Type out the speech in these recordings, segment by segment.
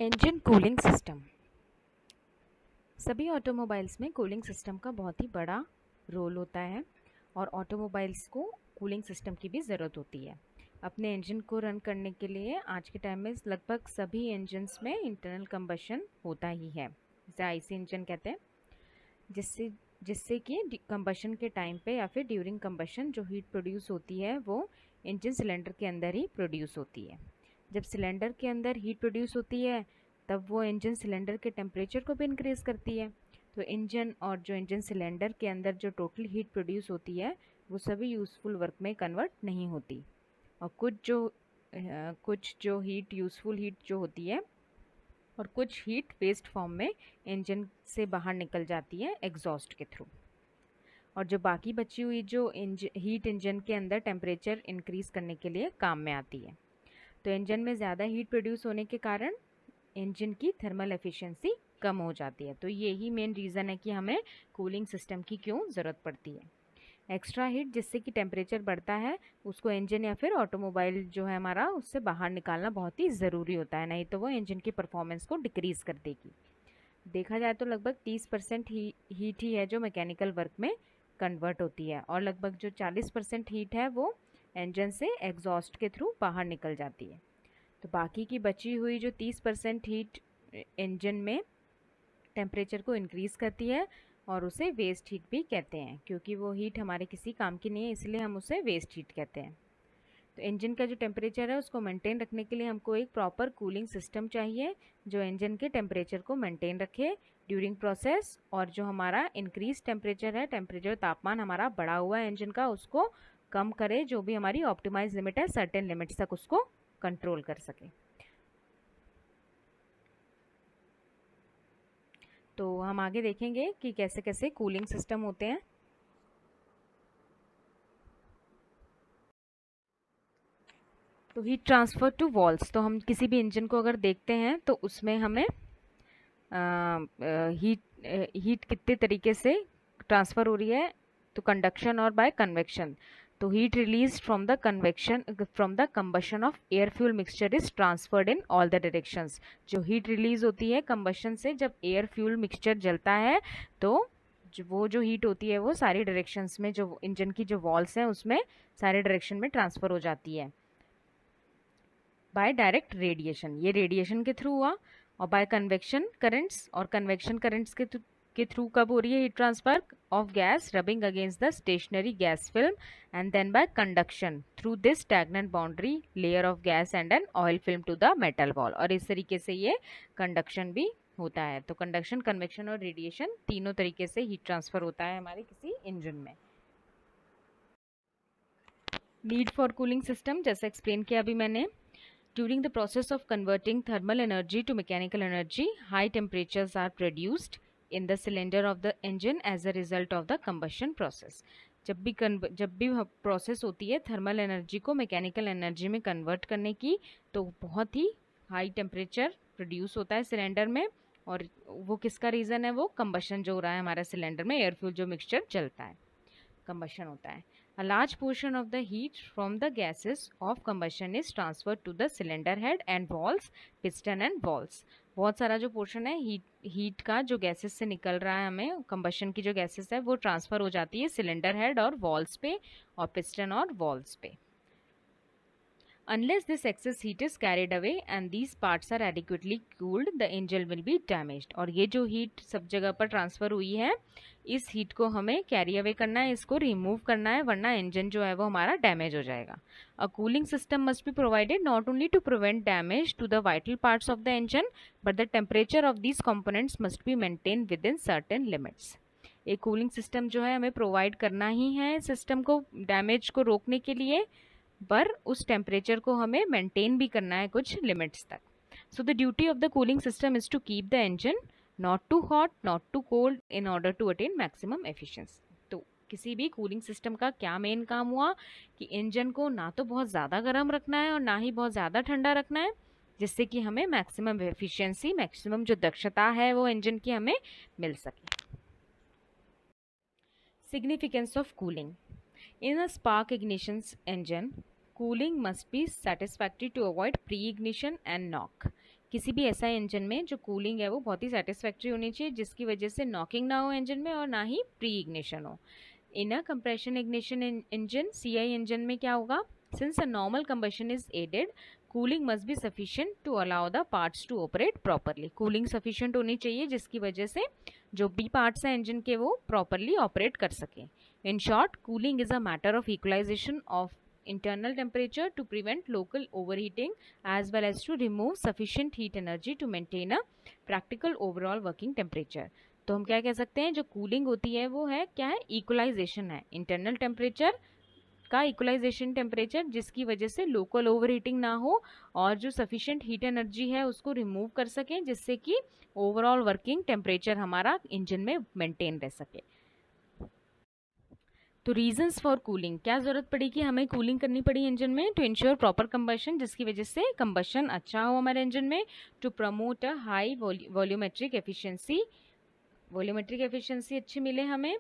Engine cooling system. सभी automobiles में cooling system का बहुत ही बड़ा रोल होता है और ऑटोमोबाइल्स को कूलिंग सिस्टम की भी ज़रूरत होती है। अपने इंजन को रन करने के लिए आज के टाइम में लगभग सभी इंजन्स में इंटरनल कंबशन होता ही है, जिसे आईसी इंजन कहते हैं, जिससे जिससे कि कंबशन के टाइम पे या फिर ड्यूरिंग कंबशन जो हीट प्रोड्यूस होती है वो इंजन सिलेंडर के अंदर ही प्रोड्यूस होती है। जब सिलेंडर के अंदर हीट प्रोड्यूस होती है तब वो इंजन सिलेंडर के टेम्परेचर को भी इंक्रीज़ करती है। तो इंजन और जो इंजन सिलेंडर के अंदर जो टोटल हीट प्रोड्यूस होती है वो सभी यूज़फुल वर्क में कन्वर्ट नहीं होती और कुछ जो हीट यूज़फुल हीट जो होती है और कुछ हीट वेस्ट फॉर्म में इंजन से बाहर निकल जाती है एग्जॉस्ट के थ्रू। और जो बाकी बची हुई जो हीट इंजन के अंदर टेम्परेचर इंक्रीज़ करने के लिए काम में आती है। तो इंजन में ज़्यादा हीट प्रोड्यूस होने के कारण इंजन की थर्मल एफिशिएंसी कम हो जाती है। तो यही मेन रीज़न है कि हमें कूलिंग सिस्टम की क्यों ज़रूरत पड़ती है। एक्स्ट्रा हीट जिससे कि टेम्परेचर बढ़ता है उसको इंजन या फिर ऑटोमोबाइल जो है हमारा उससे बाहर निकालना बहुत ही ज़रूरी होता है, नहीं तो वो इंजन की परफॉर्मेंस को डिक्रीज़ कर देगी। देखा जाए तो लगभग 30% हीट ही है जो मैकेनिकल वर्क में कन्वर्ट होती है और लगभग जो 40% हीट है वो इंजन से एग्जॉस्ट के थ्रू बाहर निकल जाती है। तो बाकी की बची हुई जो 30% हीट इंजन में टेम्परेचर को इंक्रीज़ करती है और उसे वेस्ट हीट भी कहते हैं, क्योंकि वो हीट हमारे किसी काम की नहीं है इसलिए हम उसे वेस्ट हीट कहते हैं। तो इंजन का जो टेम्परेचर है उसको मेंटेन रखने के लिए हमको एक प्रॉपर कूलिंग सिस्टम चाहिए जो इंजन के टेम्परेचर को मेंटेन रखे ड्यूरिंग प्रोसेस, और जो हमारा इंक्रीज टेम्परेचर है, टेम्परेचर तापमान हमारा बढ़ा हुआ है इंजन का, उसको कम करे, जो भी हमारी ऑप्टिमाइज लिमिट है सर्टेन लिमिट्स तक उसको कंट्रोल कर सके। तो हम आगे देखेंगे कि कैसे कैसे कूलिंग सिस्टम होते हैं। तो हीट ट्रांसफ़र टू वॉल्स, तो हम किसी भी इंजन को अगर देखते हैं तो उसमें हमें हीट कितने तरीके से ट्रांसफ़र हो रही है, तो कंडक्शन और बाय कन्वेक्शन। तो heat release from the combustion of air fuel mixture is transferred in all the directions. जो हीट रिलीज होती है कंबशन से जब एयर फ्यूल मिक्सचर जलता है तो वो जो हीट होती है वो सारी डायरेक्शंस में, जो इंजन की जो वॉल्स हैं उसमें सारे डायरेक्शन में ट्रांसफ़र हो जाती है बाय डायरेक्ट रेडिएशन, ये रेडिएशन के थ्रू हुआ, और बाय कन्वेक्शन करंट्स, और कन्वेक्शन करंट्स के थ्रू कब हो रही है heat transfer of gas rubbing against the stationary gas film, and then by conduction through this stagnant boundary layer of gas and an oil film to the metal wall. और इस तरीके से ये कंडक्शन भी होता है। तो कंडक्शन, कन्वेक्शन और रेडिएशन तीनों तरीके से हीट ट्रांसफर होता है हमारे किसी इंजन में। नीड फॉर कूलिंग सिस्टम जैसे एक्सप्लेन किया अभी मैंने। During the process of converting thermal energy to mechanical energy, high temperatures are produced in the cylinder of the engine as a result of the combustion process. जब भी process होती है thermal energy को mechanical energy में convert करने की, तो बहुत ही हाई टेम्परेचर प्रोड्यूस होता है सिलेंडर में, और वो किसका रीज़न है, वो कंबशन जो हो रहा है हमारे सिलेंडर में, एयर फ्यूल जो मिक्सचर चलता है, combustion होता है। A large portion of the heat from the gases of combustion is transferred to the cylinder head and walls, piston and valves. बहुत सारा जो पोर्शन है हीट का जो गैसेस से निकल रहा है, हमें कंबशन की जो गैसेस है वो ट्रांसफ़र हो जाती है सिलेंडर हेड और वॉल्स पे और पिस्टन और वॉल्स पे। Unless this excess heat is carried away and these parts are adequately cooled, the engine will be damaged. और ये जो हीट सब जगह पर ट्रांसफ़र हुई है, इस हीट को हमें कैरी अवे करना है, इसको रिमूव करना है, वरना इंजन जो है वो हमारा डैमेज हो जाएगा। A cooling system must be provided not only to prevent damage to the vital parts of the engine, but the temperature of these components must be maintain within certain limits. एक cooling system जो है हमें provide करना ही है system को damage को रोकने के लिए, पर उस टेम्परेचर को हमें मेंटेन भी करना है कुछ लिमिट्स तक। So the duty of the cooling system is to keep the engine not too hot not too cold in order to attain maximum efficiency. तो किसी भी कूलिंग सिस्टम का क्या मेन काम हुआ कि इंजन को ना तो बहुत ज़्यादा गर्म रखना है और ना ही बहुत ज़्यादा ठंडा रखना है, जिससे कि हमें मैक्सिमम एफिशिएंसी, मैक्सिमम जो दक्षता है वो इंजन की हमें मिल सके। Significance of cooling in a spark ignition engine, cooling must be satisfactory to avoid pre-ignition and knock. किसी भी ऐसा इंजन में जो कूलिंग है वो बहुत ही सेटिस्फैक्ट्री होनी चाहिए, जिसकी वजह से नॉकिंग ना हो इंजन में और ना ही प्री इग्निशन हो। In a compression ignition engine, CI engine में क्या होगा, since a normal combustion is added, cooling must be sufficient to allow the parts to operate properly. Cooling sufficient होनी चाहिए जिसकी वजह से जो भी पार्ट्स हैं इंजन के वो प्रॉपरली ऑपरेट कर सकें। In short, cooling is a matter of equalization of internal temperature to prevent local overheating as well as to remove sufficient heat energy to maintain a practical overall working temperature। तो हम क्या कह सकते हैं, जो cooling होती है वो है क्या है, इक्वलाइजेशन है, इंटरनल टेम्परेचर का इक्वलाइजेशन टेम्परेचर, जिसकी वजह से लोकल ओवरहीटिंग ना हो और जो सफिशिएंट हीट एनर्जी है उसको रिमूव कर सकें, जिससे कि ओवरऑल वर्किंग टेम्परेचर हमारा इंजन में मेंटेन रह सके। तो रीजंस फॉर कूलिंग, क्या जरूरत पड़ी कि हमें कूलिंग करनी पड़ी इंजन में, टू इंश्योर प्रॉपर कंबशन, जिसकी वजह से कंबशन अच्छा हो हमारे इंजन में, to promote a high volumetric efficiency, volumetric efficiency अच्छी मिले हमें,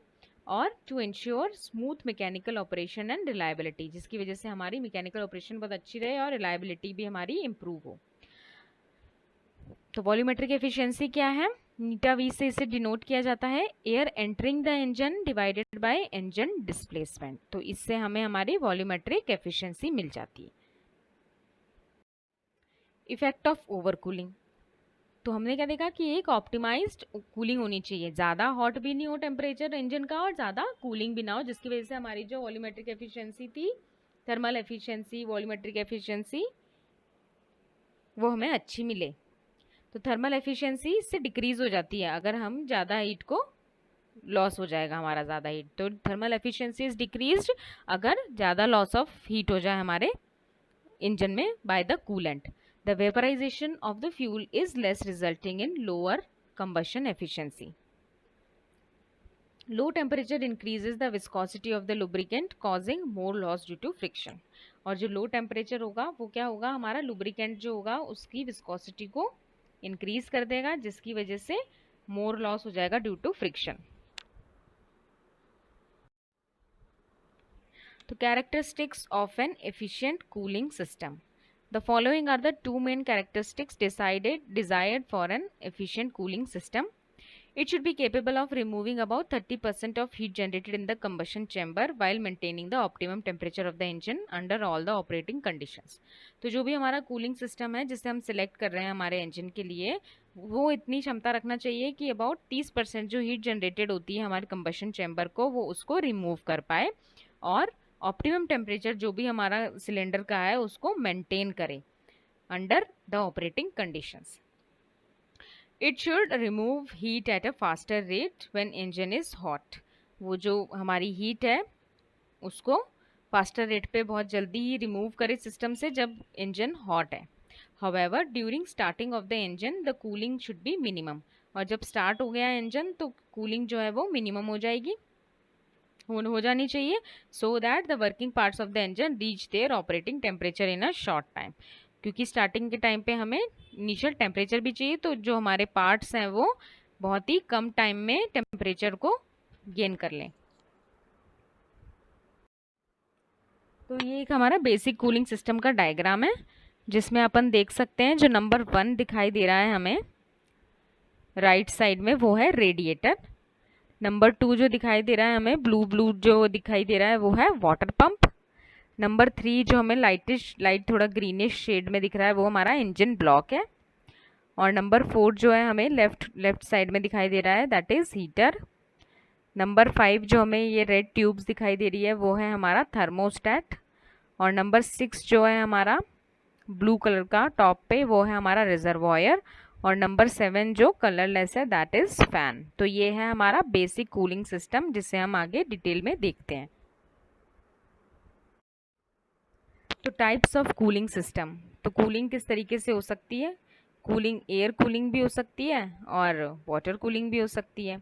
और to ensure smooth mechanical operation and reliability, जिसकी वजह से हमारी मैकेनिकल ऑपरेशन बहुत अच्छी रहे और रिलायबिलिटी भी हमारी इंप्रूव हो। तो वॉल्यूमेट्रिक एफिशिएंसी क्या है, नीटा वी से इसे डिनोट किया जाता है, air entering the engine divided by engine displacement. तो इससे हमें हमारी वॉल्यूमेट्रिक एफिशिएंसी मिल जाती है। इफेक्ट ऑफ ओवर कूलिंग, तो हमने क्या देखा कि एक ऑप्टिमाइज्ड कूलिंग होनी चाहिए, ज़्यादा हॉट भी नहीं हो टेम्परेचर इंजन का और ज़्यादा कूलिंग भी ना हो, जिसकी वजह से हमारी जो वॉल्यूमेट्रिक एफिशिएंसी थी, थर्मल एफिशिएंसी, वॉल्यूमेट्रिक एफिशिएंसी, वो हमें अच्छी मिले। तो थर्मल एफिशिएंसी इससे डिक्रीज हो जाती है अगर हम ज़्यादा हीट को, लॉस हो जाएगा हमारा ज़्यादा हीट, तो थर्मल एफिशिएंसी इज डिक्रीज्ड अगर ज़्यादा लॉस ऑफ हीट हो जाए हमारे इंजन में by the coolant. The vaporization of the fuel is less resulting in lower combustion efficiency. Low temperature increases the viscosity of the lubricant causing more loss due to friction. और जो low temperature होगा वो क्या होगा, हमारा lubricant जो होगा उसकी विस्कोसिटी को इंक्रीज कर देगा, जिसकी वजह से मोर लॉस हो जाएगा ड्यू टू फ्रिक्शन। तो characteristics of an efficient cooling system, the following are the two main characteristics desired for an efficient cooling system. It should be capable of removing about 30% of heat generated in the combustion chamber while maintaining the optimum temperature of the engine under all the operating conditions. तो जो भी हमारा cooling system है जिसे हम select कर रहे हैं हमारे इंजन के लिए, वो इतनी क्षमता रखना चाहिए कि अबाउट 30% जो हीट जनरेटेड होती है हमारे कंबशन चैम्बर को, वो उसको रिमूव कर पाए और ऑप्टिमम टेम्परेचर जो भी हमारा सिलेंडर का है उसको मेंटेन करे under the operating conditions. It should remove heat at a faster rate when engine is hot, वो जो हमारी हीट है उसको फास्टर रेट पे बहुत जल्दी ही रिमूव करे सिस्टम से जब इंजन हॉट है। However during starting of the engine the cooling should be minimum, और जब स्टार्ट हो गया इंजन तो कूलिंग जो है वो मिनिमम हो जाएगी, हो जानी चाहिए, so that the working parts of the engine reach their operating temperature in a short time. क्योंकि स्टार्टिंग के टाइम पे हमें इनिशियल टेम्परेचर भी चाहिए, तो जो हमारे पार्ट्स हैं वो बहुत ही कम टाइम में टेम्परेचर को गेन कर लें। तो ये एक हमारा बेसिक कूलिंग सिस्टम का डायग्राम है, जिसमें अपन देख सकते हैं जो नंबर 1 दिखाई दे रहा है हमें राइट साइड में, वो है रेडिएटर। नंबर 2 जो दिखाई दे रहा है हमें ब्लू ब्लू जो दिखाई दे रहा है वो है वाटर पंप। नंबर 3 जो हमें लाइट थोड़ा ग्रीनिश शेड में दिख रहा है वो हमारा इंजन ब्लॉक है। और नंबर 4 जो है हमें लेफ्ट साइड में दिखाई दे रहा है, दैट इज हीटर। नंबर 5 जो हमें ये रेड ट्यूब्स दिखाई दे रही है वो है हमारा थर्मोस्टेट। और नंबर 6 जो है हमारा ब्लू कलर का टॉप पे वो है हमारा रिजर्वॉयर। और नंबर 7 जो कलरलेस है दैट इज फैन। तो ये है हमारा बेसिक कूलिंग सिस्टम, जिसे हम आगे डिटेल में देखते हैं। तो टाइप्स ऑफ कूलिंग सिस्टम, तो कूलिंग किस तरीके से हो सकती है, कूलिंग एयर कूलिंग भी हो सकती है और वाटर कूलिंग भी हो सकती है।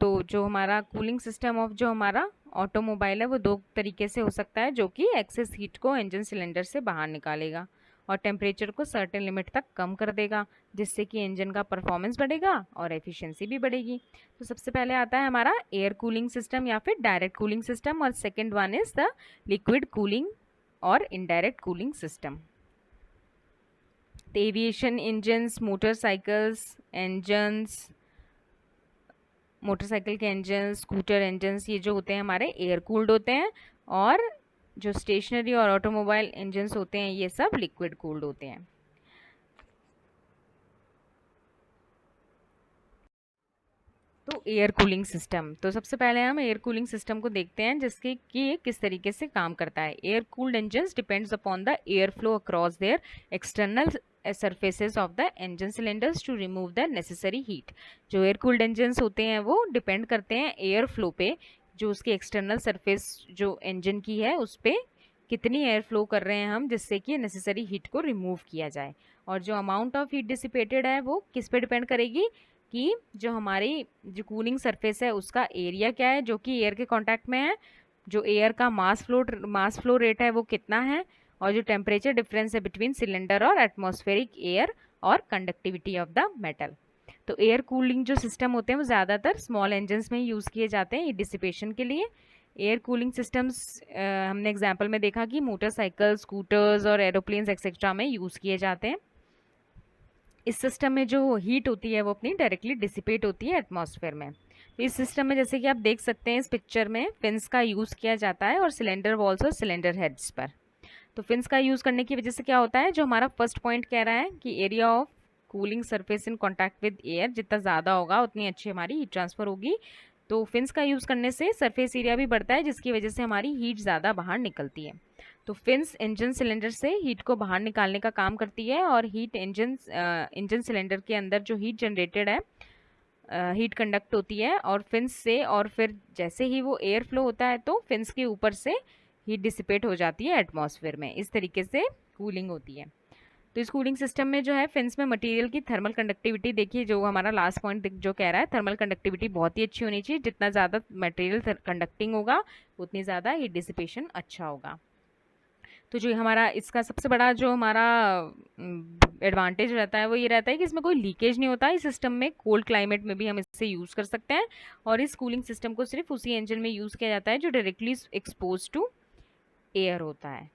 तो जो हमारा कूलिंग सिस्टम ऑफ जो हमारा ऑटोमोबाइल है वो 2 तरीके से हो सकता है, जो कि एक्सेस हीट को इंजन सिलेंडर से बाहर निकालेगा और टेम्परेचर को सर्टेन लिमिट तक कम कर देगा, जिससे कि इंजन का परफॉर्मेंस बढ़ेगा और एफिशिएंसी भी बढ़ेगी। तो सबसे पहले आता है हमारा एयर कूलिंग सिस्टम या फिर डायरेक्ट कूलिंग सिस्टम, और second one is the liquid cooling और इनडायरेक्ट कूलिंग सिस्टम। तो एविएशन इंजन्स, मोटरसाइकिल के इंजन, स्कूटर इंजन्स, ये जो होते हैं हमारे एयर कूल्ड होते हैं, और जो स्टेशनरी और ऑटोमोबाइल इंजन्स होते हैं ये सब लिक्विड कूल्ड होते हैं। तो एयर कूलिंग सिस्टम, तो सबसे पहले हम एयर कूलिंग सिस्टम को देखते हैं जिसके कि ये किस तरीके से काम करता है। Air cooled engines depends upon the air flow across their external surfaces of the engine cylinders to remove the necessary heat। जो एयर कूल्ड इंजन्स होते हैं वो डिपेंड करते हैं एयर फ्लो पे, जो उसकी एक्सटर्नल सरफेस जो इंजन की है उस पर कितनी एयर फ्लो कर रहे हैं हम, जिससे कि नेसेसरी हीट को रिमूव किया जाए। और जो अमाउंट ऑफ हीट डिसिपेटेड है वो किस पे डिपेंड करेगी कि जो हमारी जो कूलिंग सरफेस है उसका एरिया क्या है जो कि एयर के कांटेक्ट में है, जो एयर का मास फ्लो रेट है वो कितना है, और जो टेम्परेचर डिफरेंस है बिटवीन सिलेंडर और एटमॉस्फेरिक एयर, और कंडक्टिविटी ऑफ द मेटल। तो एयर कूलिंग जो सिस्टम होते हैं वो ज़्यादातर स्मॉल इंजन्स में यूज़ किए जाते हैं डिसिपेशन के लिए। एयर कूलिंग सिस्टम्स हमने एग्जाम्पल में देखा कि मोटरसाइकिल, स्कूटर्स और एरोप्लेन्स एक्सेट्रा में यूज़ किए जाते हैं। इस सिस्टम में जो हीट होती है वो अपनी डायरेक्टली डिसिपेट होती है एटमॉस्फेयर में। तो इस सिस्टम में जैसे कि आप देख सकते हैं इस पिक्चर में फिन्स का यूज़ किया जाता है और सिलेंडर वॉल्स और सिलेंडर हेड्स पर। तो फिन्स का यूज़ करने की वजह से क्या होता है, जो हमारा फर्स्ट पॉइंट कह रहा है कि area of cooling surface in contact with air जितना ज़्यादा होगा उतनी अच्छी हमारी हीट ट्रांसफ़र होगी। तो फिन्स का यूज़ करने से सरफेस एरिया भी बढ़ता है जिसकी वजह से हमारी हीट ज़्यादा बाहर निकलती है। तो फिन्स इंजन सिलेंडर से हीट को बाहर निकालने का काम करती है, और हीट इंजन सिलेंडर के अंदर जो हीट जनरेटेड है हीट कंडक्ट होती है और फिन्स से, और फिर जैसे ही वो एयर फ्लो होता है तो फिन्स के ऊपर से हीट डिसिपेट हो जाती है एटमॉस्फेयर में। इस तरीके से कूलिंग होती है। तो इस कूलिंग सिस्टम में जो है फिन्स में मटेरियल की थर्मल कंडक्टिविटी देखिए, जो हमारा लास्ट पॉइंट जो कह रहा है थर्मल कंडक्टिविटी बहुत ही अच्छी होनी चाहिए। जितना ज़्यादा मटेरियल कंडक्टिंग होगा उतनी ज़्यादा हीट डिसिपेशन अच्छा होगा। तो जो हमारा इसका सबसे बड़ा जो हमारा एडवांटेज रहता है वो ये रहता है कि इसमें कोई लीकेज नहीं होता। इस सिस्टम में कोल्ड क्लाइमेट में भी हम इससे यूज़ कर सकते हैं, और इस कूलिंग सिस्टम को सिर्फ उसी इंजन में यूज़ किया जाता है जो डायरेक्टली एक्सपोज टू एयर होता है।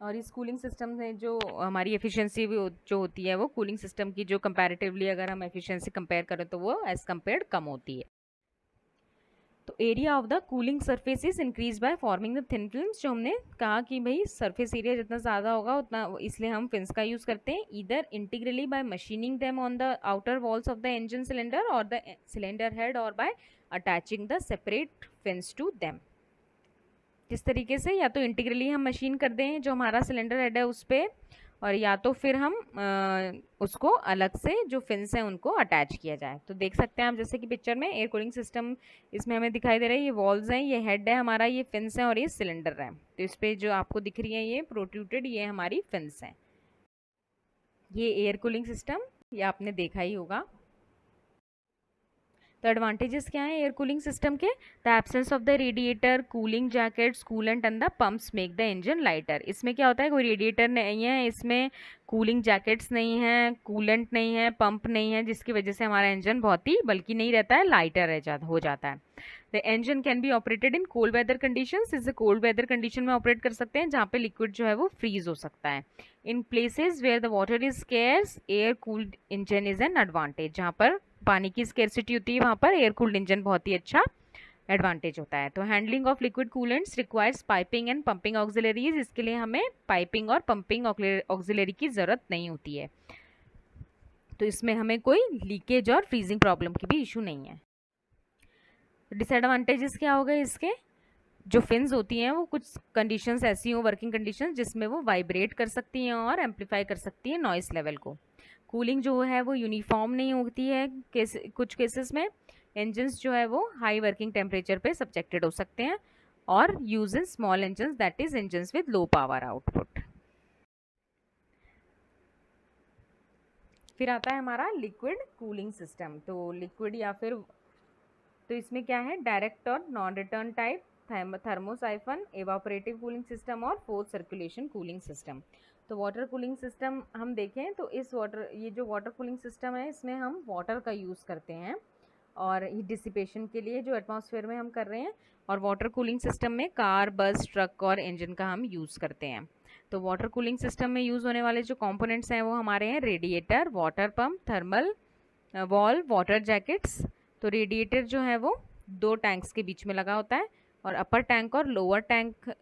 और इस कूलिंग सिस्टम में जो हमारी एफिशिएंसी भी जो होती है वो कूलिंग सिस्टम की जो कंपैरेटिवली अगर हम एफिशिएंसी कंपेयर करें तो वो एज कम्पेयर्ड कम होती है। तो area of the cooling surface is increase by forming the thin films, जो हमने कहा कि भाई सरफेस एरिया जितना ज़्यादा होगा उतना, इसलिए हम फिन्स का यूज़ करते हैं। Either integrally by machining them on the outer walls of the engine cylinder और द सिलेंडर हेड, और by attaching the separate fins to them. किस तरीके से, या तो इंटीग्रली हम मशीन कर दें जो हमारा सिलेंडर हेड है उस पर, और या तो फिर हम उसको अलग से जो फिन्स हैं उनको अटैच किया जाए। तो देख सकते हैं आप जैसे कि पिक्चर में एयर कूलिंग सिस्टम इसमें हमें दिखाई दे रहा है, ये वॉल्स हैं, ये हेड है हमारा, ये फिन्स हैं और ये सिलेंडर है। तो इस पर जो आपको दिख रही है ये प्रोट्रूटेड, ये हमारी फिन्स हैं। ये एयर कूलिंग सिस्टम ये आपने देखा ही होगा। तो एडवांटेजेस क्या है एयर कूलिंग सिस्टम के, the absence of the radiator, cooling jackets, coolant and the pumps make the engine lighter. इसमें क्या होता है, कोई रेडिएटर नहीं है, इसमें कूलिंग जैकेट्स नहीं है, कूलेंट नहीं है, पंप नहीं है, जिसकी वजह से हमारा इंजन बहुत ही बल्कि नहीं रहता है, लाइटर हो जाता है। The engine can be operated in cold weather conditions, इसे कोल्ड वेदर कंडीशन में ऑपरेट कर सकते हैं जहाँ पे लिक्विड जो है वो फ्रीज हो सकता है। In places where the water is scarce air cooled engine is an advantage, जहाँ पर पानी की स्केर्सिटी होती है वहाँ पर एयर कूल्ड इंजन बहुत ही अच्छा एडवांटेज होता है। तो handling of liquid coolants requires piping and pumping auxiliaries, इसके लिए हमें पाइपिंग और पंपिंग ऑक्सिलरी की ज़रूरत नहीं होती है। तो इसमें हमें कोई लीकेज और फ्रीजिंग प्रॉब्लम की भी इशू नहीं है। डिसएडवांटेजेस क्या हो गए इसके, जो फिन्स होती हैं वो कुछ कंडीशंस ऐसी हो, वर्किंग कंडीशंस, जिसमें वो वाइब्रेट कर सकती हैं और एम्पलीफाई कर सकती है नॉइस लेवल को। कूलिंग जो है वो यूनिफॉर्म नहीं होती है, कुछ केसेस में इंजन्स जो है वो हाई वर्किंग टेम्परेचर पे सब्जेक्टेड हो सकते हैं, और use in small engines that is engines with low power output. फिर आता है हमारा लिक्विड कूलिंग सिस्टम। तो लिक्विड या फिर तो इसमें क्या है, डायरेक्ट और non return type, thermosiphon, evaporative cooling system और फोर्स सर्कुलेशन कूलिंग सिस्टम। तो वाटर कूलिंग सिस्टम हम देखें तो ये जो वाटर कूलिंग सिस्टम है इसमें हम वाटर का यूज़ करते हैं और हीट डिसिपेशन के लिए जो एटमॉस्फेयर में हम कर रहे हैं, और वाटर कूलिंग सिस्टम में कार, बस, ट्रक और इंजन का हम यूज़ करते हैं। तो वाटर कूलिंग सिस्टम में यूज़ होने वाले जो कंपोनेंट्स हैं वो हमारे हैं radiator, water pump, thermal valve, water jackets. तो रेडिएटर जो है वो दो टैंक्स के बीच में लगा होता है और अपर टैंक और लोअर टैंक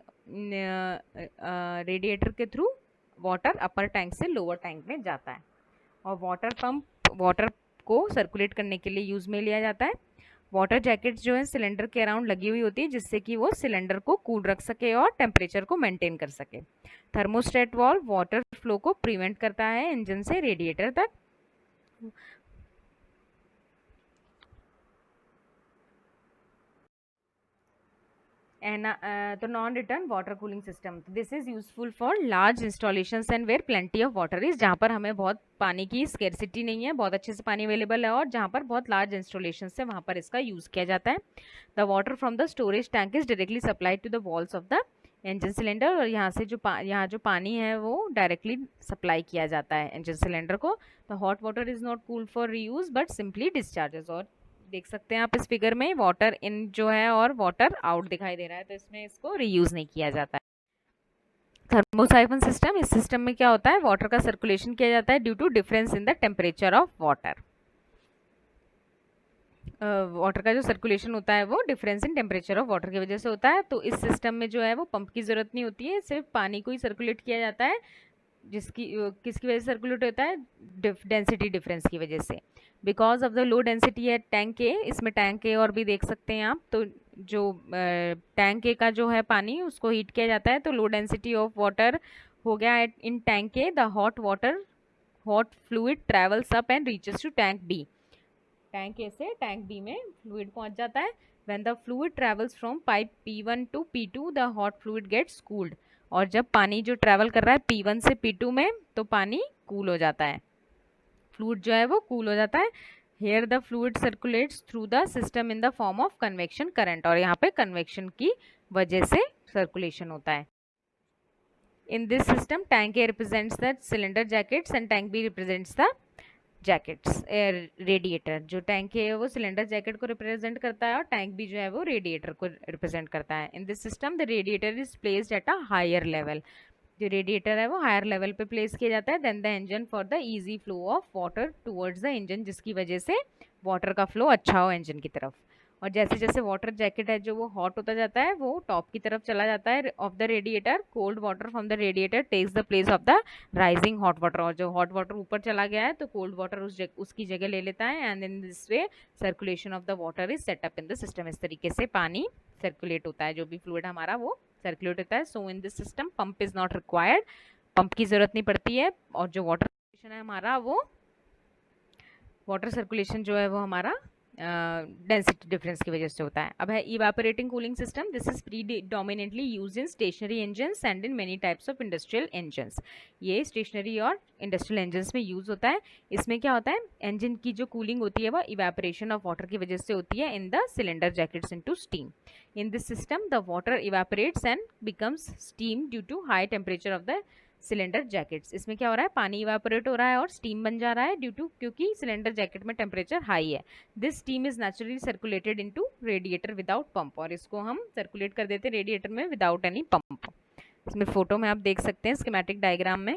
रेडिएटर के थ्रू वाटर अपर टैंक से लोअर टैंक में जाता है। और वाटर पंप वाटर को सर्कुलेट करने के लिए यूज़ में लिया जाता है। वाटर जैकेट्स जो है सिलेंडर के अराउंड लगी हुई होती है जिससे कि वो सिलेंडर को कूल रख सके और टेम्परेचर को मेंटेन कर सके। थर्मोस्टेट वाल्व वाटर फ्लो को प्रिवेंट करता है इंजन से रेडिएटर तक। तो non return water cooling system, this is useful for large installations and where plenty of water is, जहाँ पर हमें बहुत पानी की स्केर्सिटी नहीं है, बहुत अच्छे से पानी अवेलेबल है और जहाँ पर बहुत लार्ज इंस्टॉलेशन है वहाँ पर इसका यूज़ किया जाता है। The water from the storage tank is directly supplied to the walls of the engine cylinder, और यहाँ से यहाँ जो पानी है वो डायरेक्टली सप्लाई किया जाता है इंजन सिलेंडर को। The hot water is not cooled for reuse but simply discharges. और देख सकते हैं आप इस फिगर में वाटर इन जो है और वाटर आउट दिखाई दे रहा है, तो इसमें इसको रीयूज नहीं किया जाता है। थर्मोसाइफन सिस्टम, इस सिस्टम में क्या होता है, वाटर का सर्कुलेशन किया जाता है due to difference in the temperature of water. Water का जो सर्कुलेशन होता है वो difference in temperature of water की वजह से होता है। तो इस सिस्टम में जो है वो पंप की जरूरत नहीं होती है, सिर्फ पानी को ही सर्कुलेट किया जाता है, जिसकी किसकी वजह से सर्कुलेट होता है, डेंसिटी डिफरेंस की वजह से। Because of the low density है टैंक ए, इसमें टैंक ए और भी देख सकते हैं आप, तो जो टैंक ए का जो है पानी उसको हीट किया जाता है, तो लो डेंसिटी ऑफ वाटर हो गया in tank A, the hot fluid travels up and reaches to tank B. Tank A से टैंक बी में फ्लूइड पहुंच जाता है। When the fluid travels from pipe P1 to P2 the hot fluid gets cooled. और जब पानी जो travel कर रहा है P1 से P2 में तो पानी कूल हो जाता है, फ्लूइड जो है वो कूल हो जाता है। Here the fluid circulates through the system in the form of convection current, और यहाँ पे कन्वेक्शन की वजह से सर्कुलेशन होता है। In this system tank A represents the cylinder jackets and tank B represents the jackets radiator. जो tank है वो सिलेंडर जैकेट को रिप्रेजेंट करता है और टैंक भी जो है वो रेडिएटर को रिप्रेजेंट करता है। In this system the radiator is placed at a higher level, जो रेडिएटर है वो हायर लेवल पे प्लेस किया जाता है then the engine for the easy flow of water towards the engine, जिसकी वजह से वाटर का फ्लो अच्छा हो इंजन की तरफ। और जैसे जैसे वाटर जैकेट है जो वो हॉट होता जाता है वो टॉप की तरफ चला जाता है of the radiator, cold water from the radiator takes the place of the rising hot water, और जो हॉट वाटर ऊपर चला गया है तो कोल्ड वाटर उसकी जगह ले लेता है। And in this way circulation of the water is set up in the system, इस तरीके से पानी सर्कुलेट होता है, जो भी फ्लूइड हमारा वो सर्कुलेट होता है। So in this system pump is not required, pump की जरूरत नहीं पड़ती है, और जो वाटर सर्कुलेशन है हमारा वो वाटर सर्कुलेशन जो है वो हमारा डेंसिटी डिफरेंस की वजह से होता है। अब है evaporating cooling system, this is predominantly used in stationary engines and in many types of industrial engines. ये स्टेशनरी और इंडस्ट्रियल इंजन्स में यूज होता है। इसमें क्या होता है, इंजन की जो कूलिंग होती है वह इवेपोरेशन ऑफ वाटर की वजह से होती है in the cylinder jackets into steam. In this system the water evaporates and becomes steam due to high temperature of the cylinder jackets. इसमें क्या हो रहा है, पानी इवेपोरेट हो रहा है और स्टीम बन जा रहा है ड्यू टू, क्योंकि सिलेंडर जैकेट में टेम्परेचर हाई है। This steam is naturally circulated into radiator without pump, और इसको हम सर्कुलेट कर देते हैं रेडिएटर में विदाउट एनी पंप। इसमें फोटो में आप देख सकते हैं स्कीमेटिक डायग्राम में।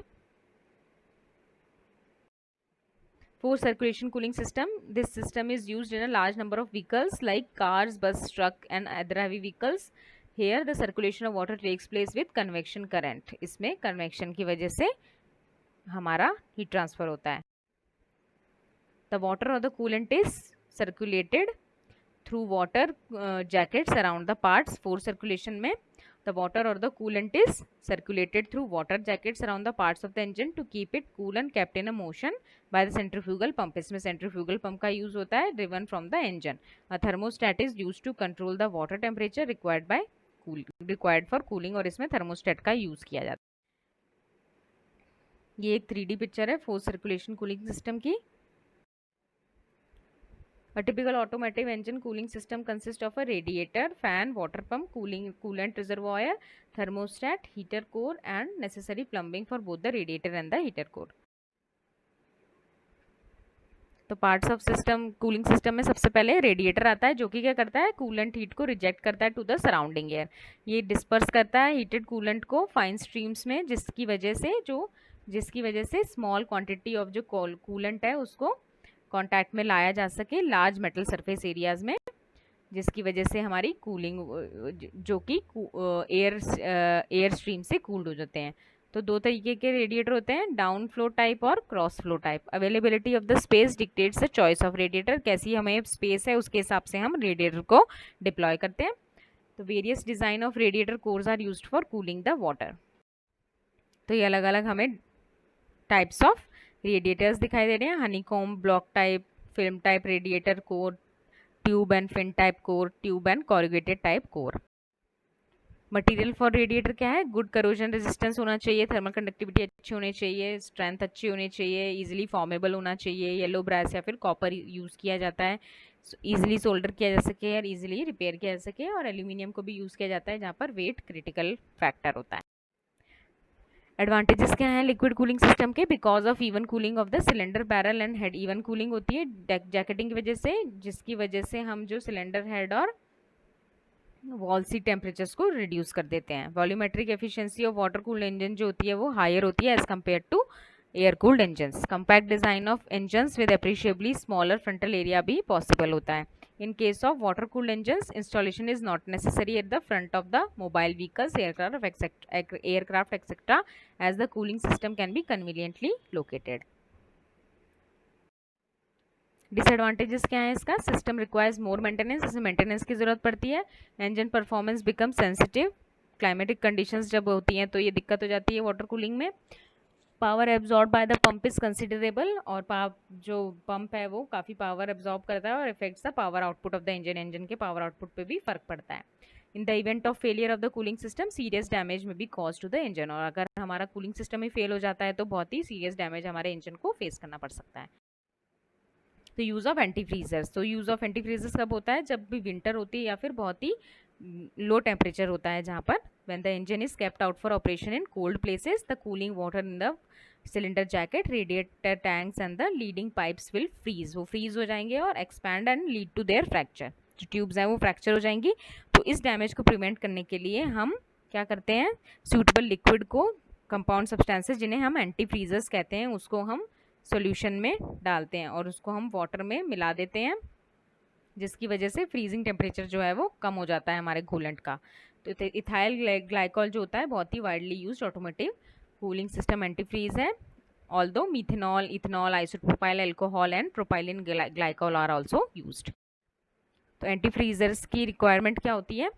For circulation cooling system, this system is used in a large number of vehicles like cars, bus, truck and other heavy vehicles. Here the circulation of water takes place with convection current. इसमें convection की वजह से हमारा heat transfer होता है। The water or the coolant is circulated through water jackets around the parts. For circulation में the water or the coolant is circulated through water jackets around the parts of the engine to keep it cool and kept in a motion by the centrifugal pump. इसमें centrifugal pump का use होता है driven from the engine. A thermostat is used to control the water temperature required for cooling, और इसमें thermostat का use किया जाता है। ये एक 3D पिक्चर है फोर्स सर्कुलेशन कूलिंग सिस्टम की। A typical automotive engine cooling system consists of a radiator, fan, water pump, coolant reservoir, thermostat, heater core and necessary plumbing for both the radiator and the heater core. तो parts of system, cooling system में सबसे पहले radiator आता है, जो कि क्या करता है, कूलेंट हीट को रिजेक्ट करता है टू द सराउंडिंग एयर। ये डिस्पर्स करता है हीटेड कूलेंट को फाइन स्ट्रीम्स में, जिसकी वजह से स्मॉल क्वांटिटी ऑफ जो कूलेंट है उसको कांटेक्ट में लाया जा सके लार्ज मेटल सरफेस एरियाज में, जिसकी वजह से हमारी कूलिंग, जो कि एयर स्ट्रीम से कूल्ड हो जाते हैं। तो दो तरीके के रेडिएटर होते हैं, डाउन फ्लो टाइप और cross flow type. Availability of the space dictates the choice of radiator, कैसी हमें स्पेस है उसके हिसाब से हम रेडिएटर को डिप्लॉय करते हैं। तो various design of radiator cores are used for cooling the water. तो ये अलग अलग हमें टाइप्स ऑफ रेडिएटर्स दिखाई दे रहे हैं, honeycomb, block type, film type radiator core, tube and fin type core, tube and corrugated type core. Material for radiator क्या है, गुड करोजन रेजिस्टेंस होना चाहिए, थर्मल कंडक्टिविटी अच्छी होनी चाहिए, स्ट्रेंथ अच्छी होनी चाहिए, इजीली फॉर्मेबल होना चाहिए, येलो ब्रास या फिर कॉपर यूज़ किया जाता है, इजीली सोल्डर किया जा सके और इजीली रिपेयर किया जा सके, और एल्यूमिनियम को भी यूज़ किया जाता है जहाँ पर वेट क्रिटिकल फैक्टर होता है। एडवांटेजेस क्या हैं लिक्विड कूलिंग सिस्टम के, because of even cooling of the cylinder barrel and head, even cooling होती है जैकेटिंग की वजह से, जिसकी वजह से हम जो सिलेंडर हेड और वॉल सीट टेम्परेचर्स को रिड्यूस कर देते हैं। Volumetric efficiency of water cooled engine जो होती है वो हायर होती है as compared to air cooled engines. Compact design of engines with appreciably smaller frontal area भी पॉसिबल होता है। In case of water cooled engines, installation is not necessary at the front of the mobile vehicles, aircraft etc., as the cooling system can be conveniently located. Disadvantages क्या है इसका, system requires more maintenance, इसमें maintenance की जरूरत पड़ती है। Engine performance become sensitive, climatic conditions जब होती हैं तो ये दिक्कत हो जाती है वाटर कूलिंग में। Power absorb by the pump is considerable, और जो पंप है वो काफ़ी पावर एब्जॉर्ब करता है और effects the power output of the engine के पावर आउटपुट पे भी फर्क पड़ता है। In the event of failure of the cooling system serious damage में भी कॉज टू द इंजन, और अगर हमारा कूलिंग सिस्टम ही फेल हो जाता है तो बहुत ही सीरियस डैमेज हमारे इंजन को फेस करना पड़ सकता है। तो यूज़ ऑफ एंटी फ्रीजर्स, तो यूज़ ऑफ एंटी फ्रीजर्स कब होता है, जब भी विंटर होती है या फिर बहुत ही लो टेम्परेचर होता है, जहाँ पर when the engine is kept out for operation in cold places, the cooling water in the cylinder jacket, radiator tanks and the leading pipes will freeze, वो फ्रीज हो जाएंगे और expand and lead to their fracture, जो tubes हैं वो fracture हो जाएंगी। तो इस डैमेज को प्रिवेंट करने के लिए हम क्या करते हैं, सूटेबल लिक्विड को, कंपाउंड सब्सटेंसेस जिन्हें हम एंटी फ्रीजर्स कहते हैं, उसको हम सॉल्यूशन में डालते हैं और उसको हम वाटर में मिला देते हैं, जिसकी वजह से फ्रीजिंग टेम्परेचर जो है वो कम हो जाता है हमारे कूलेंट का। तो इथाइल ग्लाइकॉल जो होता है बहुत ही widely used automotive cooling system anti freeze है, although methanol, ethanol, isopropyl alcohol and propylene glycol are also used. तो एंटी फ्रीजर्स की रिक्वायरमेंट क्या होती है,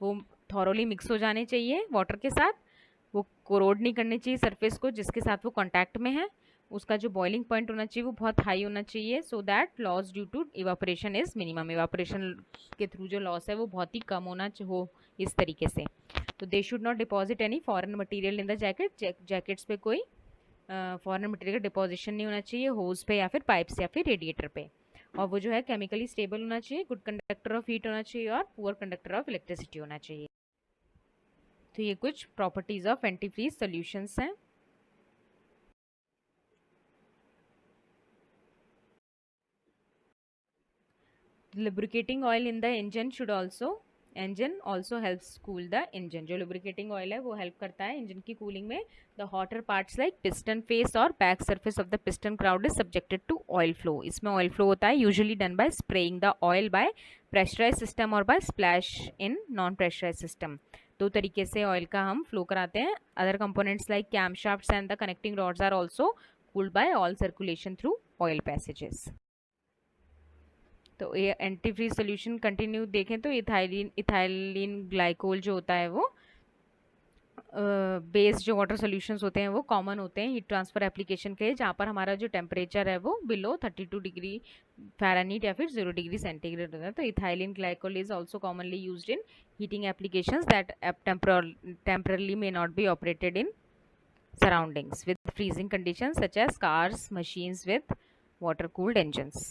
वो थॉरोली मिक्स हो जाने चाहिए वाटर के साथ, वो कोरोड नहीं करनी चाहिए सरफेस को जिसके साथ वो कॉन्टैक्ट में है, उसका जो बॉइलिंग पॉइंट होना चाहिए वो बहुत हाई होना चाहिए, so that loss due to evaporation is minimum, evaporation के थ्रू जो लॉस है वो बहुत ही कम होना हो इस तरीके से। तो they should not deposit any foreign material in the jacket, jackets पे कोई फॉरेन मटेरियल का डिपॉजिशन नहीं होना चाहिए, होज पे या फिर पाइप्स या फिर रेडिएटर पे, और वो जो है केमिकली स्टेबल होना चाहिए, गुड कंडक्टर ऑफ हीट होना चाहिए और पुअर कंडक्टर ऑफ इलेक्ट्रिसिटी होना चाहिए। तो ये कुछ properties of anti freeze solutions हैं। lubricating oil in the engine should also, engine also helps cool the engine, जो lubricating oil है वो help करता है engine की cooling में। the hotter parts like piston face और back surface of the piston shroud is subjected to oil flow, इसमें oil flow होता है usually done by spraying the oil by pressurized system or by splash in non pressurized system। दो तरीके से oil का हम flow कराते हैं। Other components like camshafts and the connecting rods are also cooled by oil circulation through oil passages. तो ये anti freeze solution continue देखें तो इथाइलिन ग्लाइकोल जो होता है वो बेस जो वाटर सॉल्यूशंस होते हैं वो कॉमन होते हैं हीट ट्रांसफर एप्लीकेशन के, जहाँ पर हमारा जो टेम्परेचर है वो बिलो 32 डिग्री फ़ारेनहीट या फिर 0 डिग्री सेंटीग्रेड होता है। तो ethylene glycol is also commonly used in heating applications that temporarily may not be operated in surroundings with freezing conditions such as cars, machines with water cooled engines।